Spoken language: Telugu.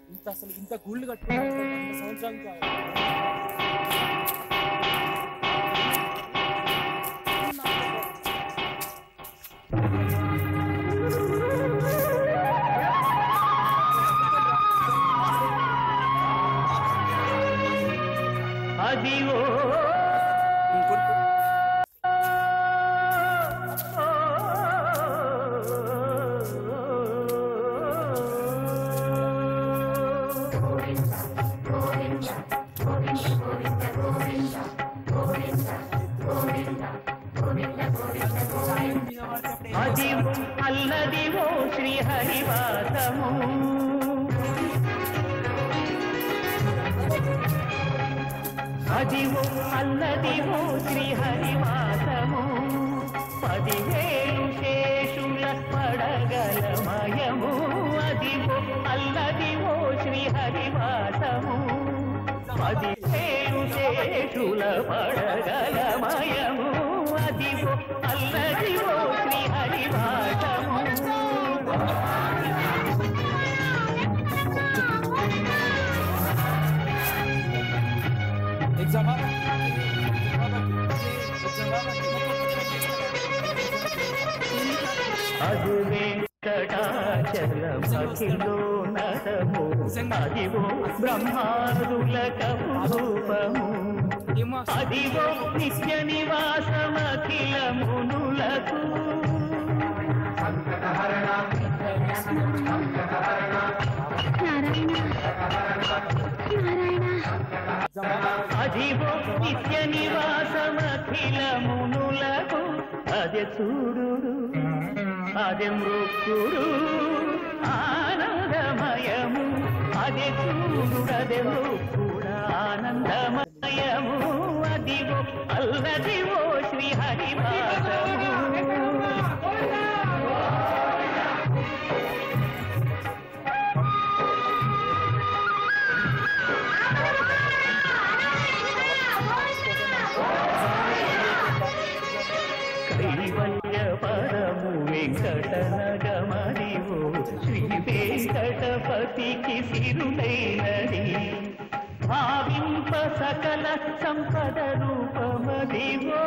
ఇంత అసలు ఇంత గుళ్ళు కట్టుకున్న సంవత్సరానికి అదివో అదివో అల్లదివో శ్రీహరివాసము అదివో అల్లదివో శ్రీహరివాసము 10,000 శేషుల పడగలమయము అదివో అల్లదివో శ్రీహరివాసము 10,000 శేషుల పడగలమయము అదివో అల్లదివో శ్రీహరివాసము అది వెంకటాచలమఖిలో నరము అదివో బ్రహ్మాదులక రూపము అదివో నిత్య నివాసమఖిల మునులకు అదివో నిత్య నివాసమఖిల మునులకు అదే చూడు అదే మృక్కుడు ఆనందమయము అదే చూడు అదే మృక్కుడు ఆనందమయము అదివో అల్లదివో శ్రీహరివాసము కైవల్య పరము వెంకటనగమదివో శ్రీ వెంకటపతికి సిరులైనది భావింప సకల సంపద రూపమదివో